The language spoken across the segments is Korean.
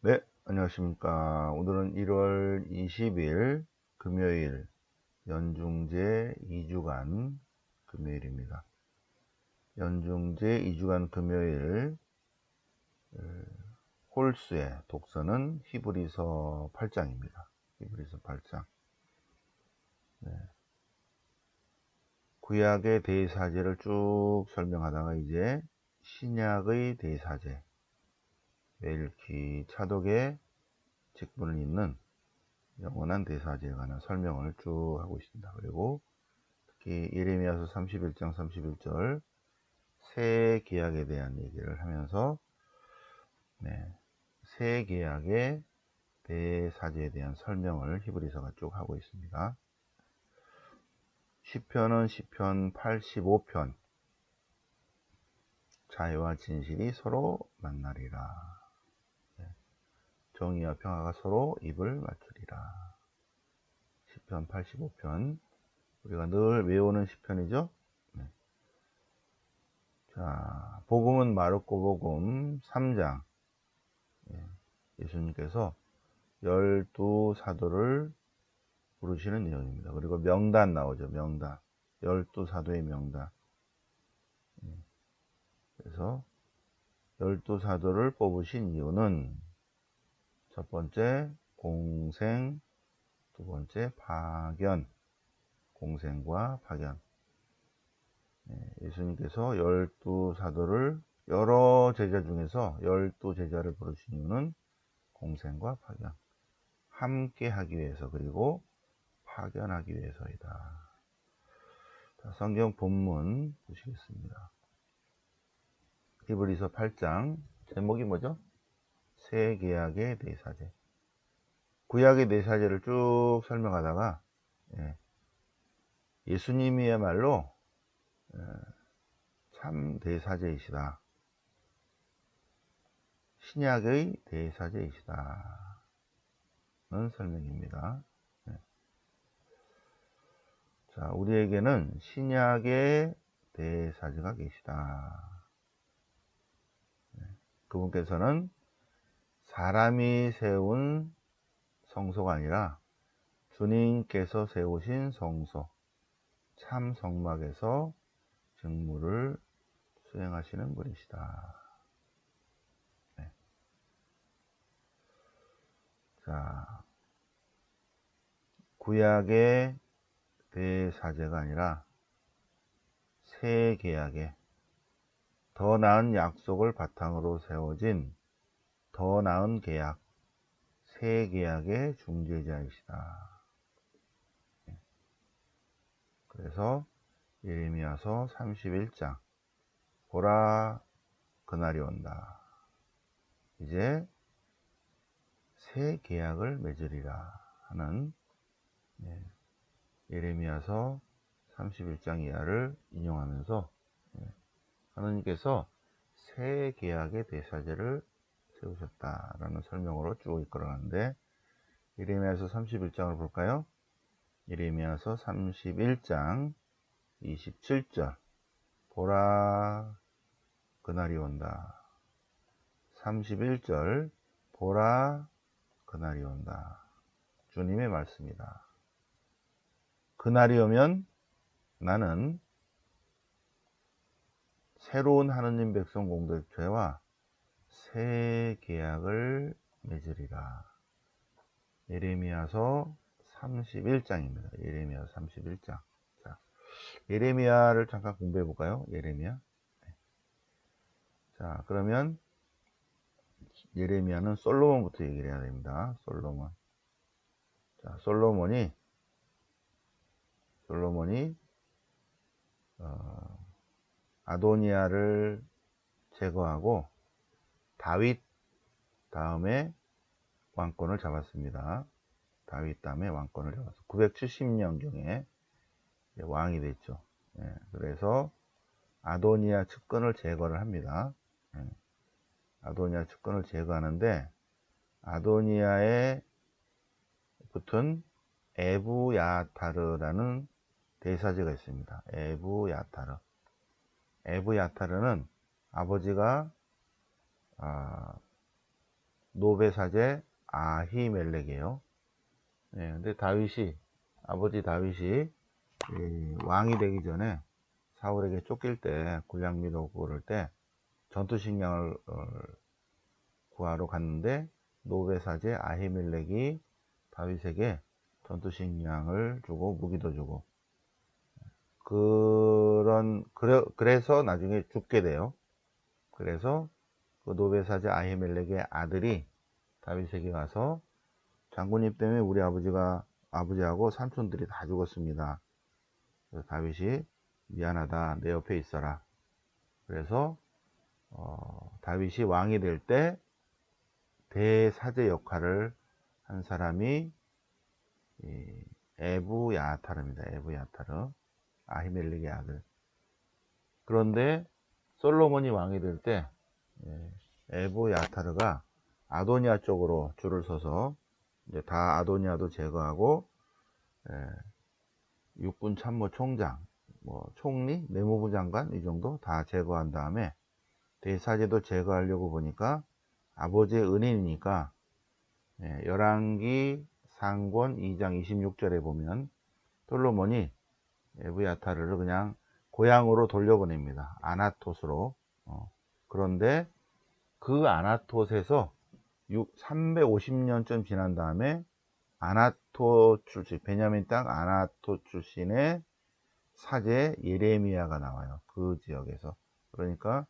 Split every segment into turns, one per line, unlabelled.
네, 안녕하십니까. 오늘은 1월 20일 금요일 연중제 2주간 금요일입니다. 연중제 2주간 금요일 홀수의 독서는 히브리서 8장입니다. 히브리서 8장. 네. 구약의 대사제를 쭉 설명하다가 이제 신약의 대사제, 멜키 차독의 직분을 잇는 영원한 대사제에 관한 설명을 쭉 하고 있습니다. 그리고 특히 예레미야서 31장 31절 새 계약에 대한 얘기를 하면서 새 계약의 대사제에 대한 설명을 히브리서가 쭉 하고 있습니다. 시편은 시편 85편 자유와 진실이 서로 만나리라. 정의와 평화가 서로 입을 맞추리라. 시편 85편 우리가 늘 외우는 시편이죠. 자, 복음은 마르코 복음 3장. 예수님께서 12사도를 부르시는 내용입니다. 그리고 명단 나오죠. 명단. 12사도의 명단. 그래서 12사도를 뽑으신 이유는 첫 번째 공생, 두 번째 파견. 공생과 파견. 예수님께서 12사도를 여러 제자 중에서 12제자를 부르신 이유는 공생과 파견. 함께 하기 위해서 그리고 파견하기 위해서이다. 자, 성경 본문 보시겠습니다. 히브리서 8장 제목이 뭐죠? 새 계약의 대사제. 구약의 대사제를 쭉 설명하다가 예수님이야말로 참 대사제이시다. 신약의 대사제이시다. 는 설명입니다. 자, 우리에게는 신약의 대사제가 계시다. 그분께서는 사람이 세운 성소가 아니라 주님께서 세우신 성소, 참 성막에서 직무를 수행하시는 분이시다. 자, 구약의 대사제가 아니라 새 계약의 더 나은 약속을 바탕으로 세워진 더 나은 계약, 새 계약의 중재자이시다. 그래서 예레미야서 31장 보라 그날이 온다. 이제 새 계약을 맺으리라 하는 예레미야서 31장 이하를 인용하면서 하나님께서 새 계약의 대사제를 세우셨다라는 설명으로 쭉 이끌어가는데 예레미야서 31장을 볼까요? 예레미야서 31장 27절 보라 그날이 온다. 31절 보라 그날이 온다. 주님의 말씀이다. 그날이 오면 나는 새로운 하느님 백성 공동체와 새 계약을 맺으리라. 예레미야서 31장입니다. 예레미야 31장. 자, 예레미야를 잠깐 공부해 볼까요? 예레미야. 자, 그러면 예레미야는 솔로몬부터 얘기를 해야 됩니다. 솔로몬. 자, 솔로몬이 아도니아를 제거하고 다윗 다음에 왕권을 잡았습니다. 다윗 다음에 왕권을 잡았어. 970년경에 왕이 됐죠. 그래서 아도니아 측근을 제거를 합니다. 아도니아 측근을 제거하는데 아도니아에 붙은 에브야타르라는 대사제가 있습니다. 에브야타르는 아버지가 노베 사제 아히멜렉이에요. 네, 근데 아버지 다윗이 왕이 되기 전에 사울에게 쫓길 때, 군량미로 그럴 때 전투식량을 구하러 갔는데, 노베 사제 아히멜렉이 다윗에게 전투식량을 주고 무기도 주고, 그래서 나중에 죽게 돼요. 그래서 그 노베 사제 아히멜렉의 아들이 다윗에게 가서, 장군님 때문에 우리 아버지하고 삼촌들이 다 죽었습니다. 그래서 다윗이 미안하다, 내 옆에 있어라. 그래서 다윗이 왕이 될 때 대사제 역할을 한 사람이 에브야타르입니다. 에브야타르, 아히멜렉의 아들. 그런데 솔로몬이 왕이 될 때 에브야타르가 아도니아 쪽으로 줄을 서서 이제 다 아도니아도 제거하고 육군 참모 총장, 뭐 총리, 내무부 장관 이 정도 다 제거한 다음에 대사제도 제거하려고 보니까 아버지의 은인이니까, 열왕기 상권 2장 26절에 보면 솔로몬이 에브야타르를 그냥 고향으로 돌려보냅니다. 아나톳으로. 그런데 그 아나톳에서 350년쯤 지난 다음에 아나톳 출신, 베냐민 땅 아나톳 출신의 사제 예레미야가 나와요. 그 지역에서. 그러니까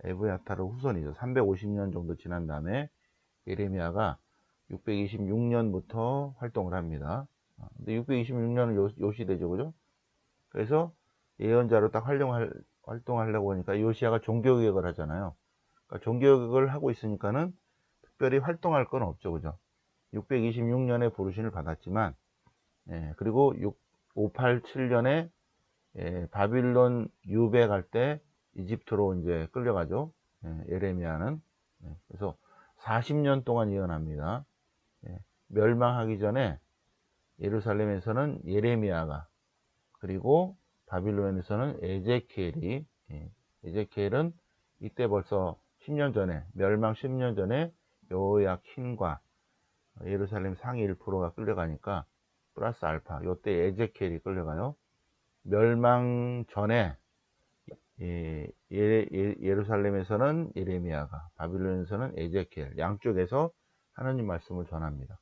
에브야타르 후손이죠. 350년 정도 지난 다음에 예레미야가 626년부터 활동을 합니다. 근데 626년은 요 시대죠, 그죠? 그래서 예언자로 딱 활동하려고 하니까 요시야가 종교개혁을 하잖아요. 그러니까 종교개혁을 하고 있으니까는 특별히 활동할 건 없죠, 그죠? 626년에 부르심을 받았지만, 그리고 587년에 바빌론 유배갈 때 이집트로 이제 끌려가죠. 예레미야는. 그래서 40년 동안 예언합니다. 멸망하기 전에 예루살렘에서는 예레미야가, 그리고 바빌론에서는 에제키엘은 이때 벌써 10년 전에, 멸망 10년 전에 여호야킨과 예루살렘 상위 1%가 끌려가니까 플러스 알파, 요때 에제키엘이 끌려가요. 멸망 전에 예루살렘에서는 예레미야가, 바빌론에서는 에제키엘, 양쪽에서 하나님 말씀을 전합니다.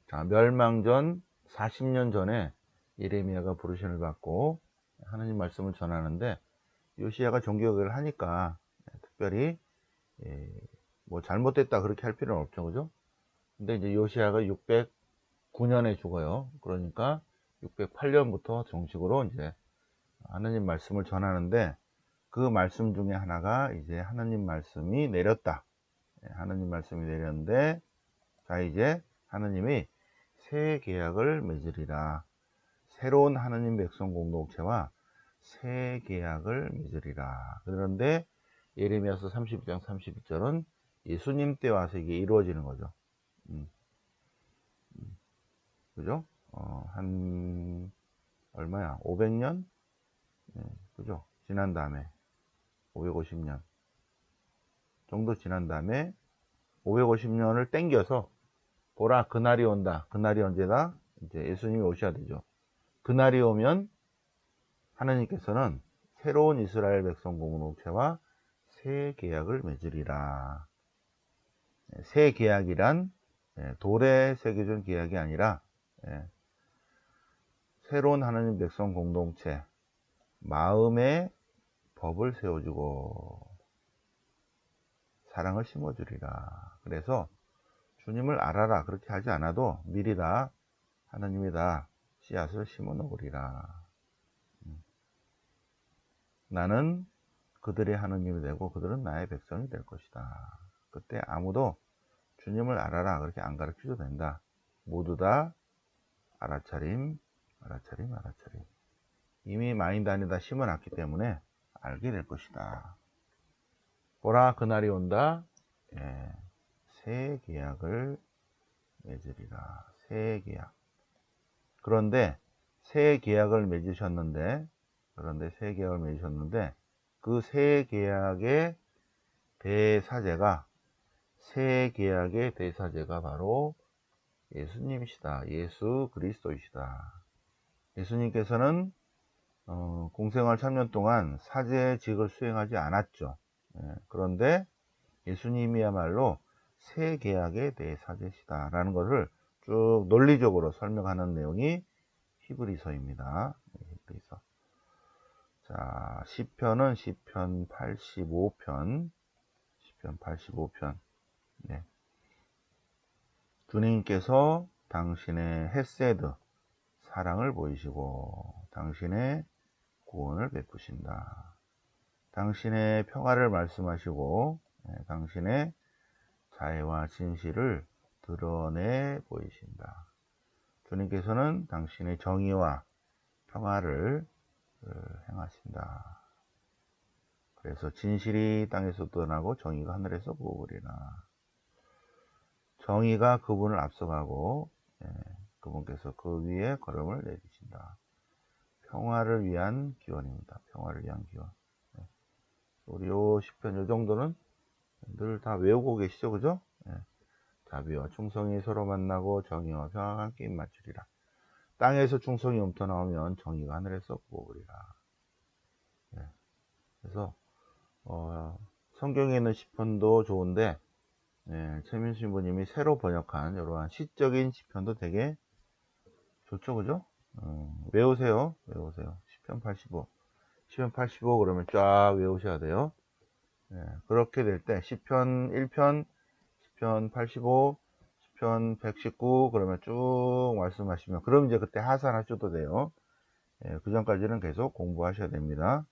자, 멸망 전 40년 전에 예레미야가 부르심을 받고 하나님 말씀을 전하는데, 요시야가 종교개혁을 하니까 특별히 뭐 잘못됐다 그렇게 할 필요는 없죠, 그죠? 근데 이제 요시야가 609년에 죽어요. 그러니까 608년부터 정식으로 이제 하나님 말씀을 전하는데, 그 말씀 중에 하나가 이제 하나님 말씀이 내렸다. 하나님 말씀이 내렸는데, 자, 이제 하나님이 새 계약을 맺으리라. 새로운 하나님 백성 공동체와 새 계약을 맺으리라. 그런데 예레미야서 32장 32절은 예수님 때 와서 이게 이루어지는 거죠. 그죠? 얼마야? 500년? 그죠? 지난 다음에 550년 정도 지난 다음에 550년을 땡겨서, 보라 그날이 온다. 그날이 언제다? 이제 예수님이 오셔야 되죠. 그날이 오면 하나님께서는 새로운 이스라엘 백성 공동체와 새 계약을 맺으리라. 새 계약이란 돌에 새겨준 계약이 아니라 새로운 하나님 백성 공동체, 마음의 법을 세워주고 사랑을 심어주리라. 그래서 주님을 알아라 그렇게 하지 않아도 미리 다 하나님이 다 씨앗을 심어 놓으리라. 나는 그들의 하나님이 되고 그들은 나의 백성이 될 것이다. 그때 아무도 주님을 알아라 그렇게 안 가르쳐도 된다. 모두 다 알아차림, 알아차림, 알아차림. 이미 마인드 안에다 심어놨기 때문에 알게 될 것이다. 보라 그날이 온다. 새 계약을 맺으리라. 새 계약. 그런데 새 계약을 맺으셨는데 그 새 계약의 대사제가 새 계약의 대사제가 바로 예수님이시다. 예수 그리스도이시다. 예수님께서는 공생활 3년 동안 사제직을 수행하지 않았죠. 그런데 예수님이야말로 새 계약의 대사제시다 라는 것을 쭉 논리적으로 설명하는 내용이 히브리서입니다. 히브리서. 자, 시편은 시편 85편. 시편 85편. 네. 주님께서 당신의 헤세드, 사랑을 보이시고 당신의 구원을 베푸신다. 당신의 평화를 말씀하시고 당신의 자애와 진실을 드러내 보이신다. 주님께서는 당신의 정의와 평화를 행하신다. 그래서 진실이 땅에서 떠나고 정의가 하늘에서 부어오리라. 정의가 그분을 앞서가고 그분께서 그 위에 걸음을 내리신다. 평화를 위한 기원입니다. 평화를 위한 기원. 우리 요 시편 요 정도는 늘 다 외우고 계시죠, 그죠? 자비와 충성이 서로 만나고 정의와 평화가 함께 입맞추리라. 땅에서 충성이 엄터나오면 정의가 하늘에서 부어오리라. 그래서 성경에 있는 시편도 좋은데 최민수 신부님이 새로 번역한 이러한 시적인 시편도 되게 좋죠, 그죠? 외우세요. 시편 85. 시편 85 그러면 쫙 외우셔야 돼요. 그렇게 될 때 시편 1편, 시편 85, 시편 119 그러면 쭉 말씀하시면 그럼 이제 그때 하산하셔도 돼요. 그 전까지는 계속 공부하셔야 됩니다.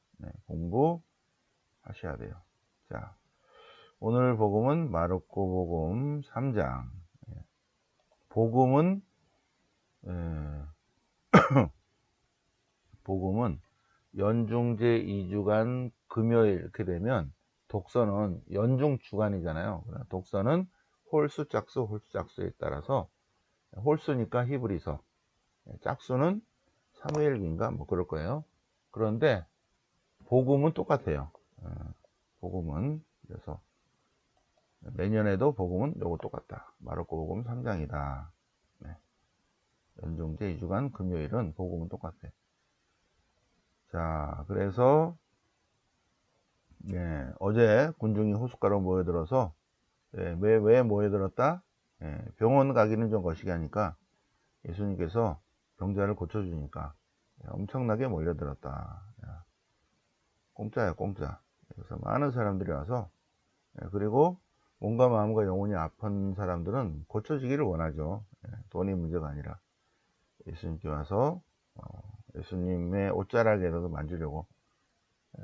공부하셔야 돼요. 자, 오늘 복음은 마르코 복음 3장. 복음은 복음은 연중제 2주간 금요일 이렇게 되면 독서는 연중 주간이잖아요. 독서는 홀수, 짝수에 따라서 홀수니까 히브리서, 짝수는 사무엘기인가 뭐 그럴 거예요. 그런데 복음은 똑같아요. 복음은 그래서 내년에도 복음은 요거 똑같다. 마르코 복음 3장이다. 연중제 2주간 금요일은 복음은 똑같아. 자, 그래서 어제 군중이 호숫가로 모여들어서 왜 모여들었다? 병원 가기는 좀 거시기하니까 예수님께서 병자를 고쳐주니까 엄청나게 몰려들었다. 공짜야, 공짜. 그래서 많은 사람들이 와서 그리고 몸과 마음과 영혼이 아픈 사람들은 고쳐지기를 원하죠. 돈이 문제가 아니라 예수님께 와서 예수님의 옷자락에라도 만지려고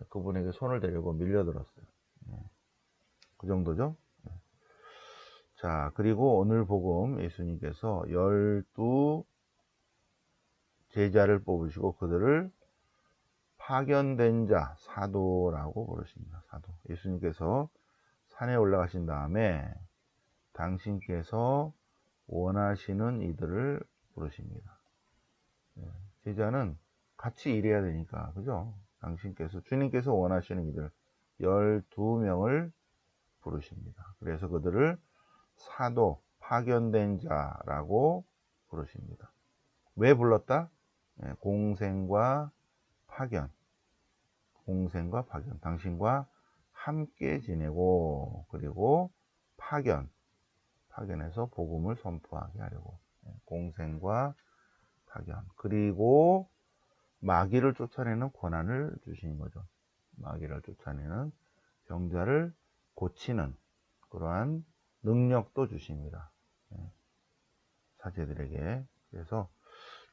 그분에게 손을 대려고 밀려들었어요. 그 정도죠. 자, 그리고 오늘 복음 예수님께서 12 제자를 뽑으시고 그들을 파견된 자, 사도라고 부르십니다. 사도. 예수님께서 산에 올라가신 다음에 당신께서 원하시는 이들을 부르십니다. 제자는 같이 일해야 되니까, 그죠? 주님께서 원하시는 이들 12명을 부르십니다. 그래서 그들을 사도, 파견된 자라고 부르십니다. 왜 불렀다? 공생과 파견. 당신과 함께 지내고, 그리고 파견해서 복음을 선포하게 하려고. 공생과 파견. 그리고 마귀를 쫓아내는 권한을 주신 거죠. 마귀를 쫓아내는, 병자를 고치는 그러한 능력도 주십니다. 사제들에게. 그래서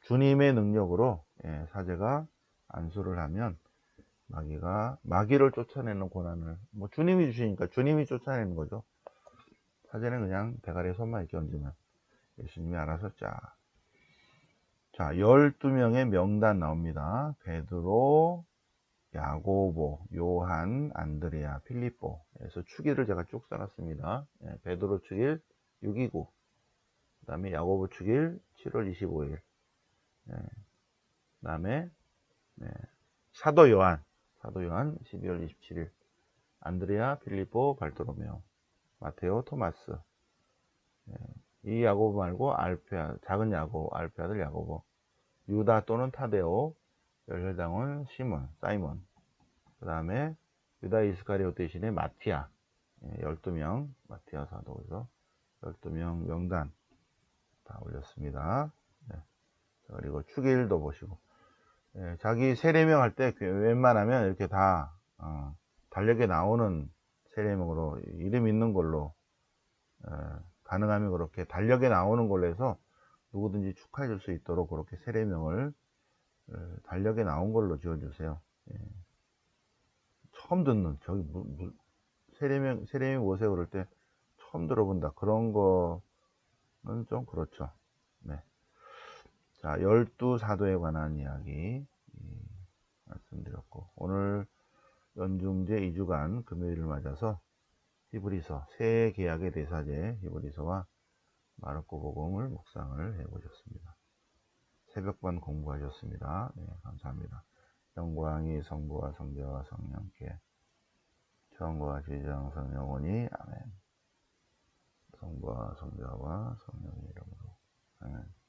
주님의 능력으로 사제가 안수를 하면 마귀를 쫓아내는 권한을 주님이 주시니까 주님이 쫓아내는 거죠. 사제는 그냥 대가리에 손만 이렇게 얹으면 예수님이 알아서 자, 12명의 명단 나옵니다. 베드로, 야고보, 요한, 안드레아, 필립보. 그래서 축일을 제가 쭉 써놨습니다. 베드로 축일 629. 그 다음에 야고보 축일 7월 25일. 그 다음에 사도 요한 12월 27일. 안드레아, 필립보, 발토로메오. 마테오, 토마스. 이 야고보 말고 알페아, 작은 야고보, 알페 아들 야고보. 유다 또는 타데오, 열혈당원 시몬, 사이몬. 그 다음에 유다 이스카리오 대신에 마티아, 12명, 마티아 사도에서 12명 명단 다 올렸습니다. 네. 그리고 축일도 보시고, 자기 세례명 할 때 웬만하면 이렇게 다 달력에 나오는 세례명으로 이름 있는 걸로, 가능하면 그렇게 달력에 나오는 걸로 해서 누구든지 축하해 줄 수 있도록 그렇게 세례명을 달력에 나온 걸로 지어주세요. 처음 듣는, 저기 세례명 뭐세요 그럴 때 처음 들어본다, 그런 거는 좀 그렇죠. 네. 자, 12사도에 관한 이야기 말씀드렸고, 오늘 연중제 2주간 금요일을 맞아서 히브리서, 새 계약의 대사제 히브리서와 마르코 복음을 묵상을 해보셨습니다. 새벽반 공부하셨습니다. 네, 감사합니다. 영광이 성부와 성자와 성령께 처음과 지정 성령오니 아멘. 성부와 성자와 성령의 이름으로 아멘.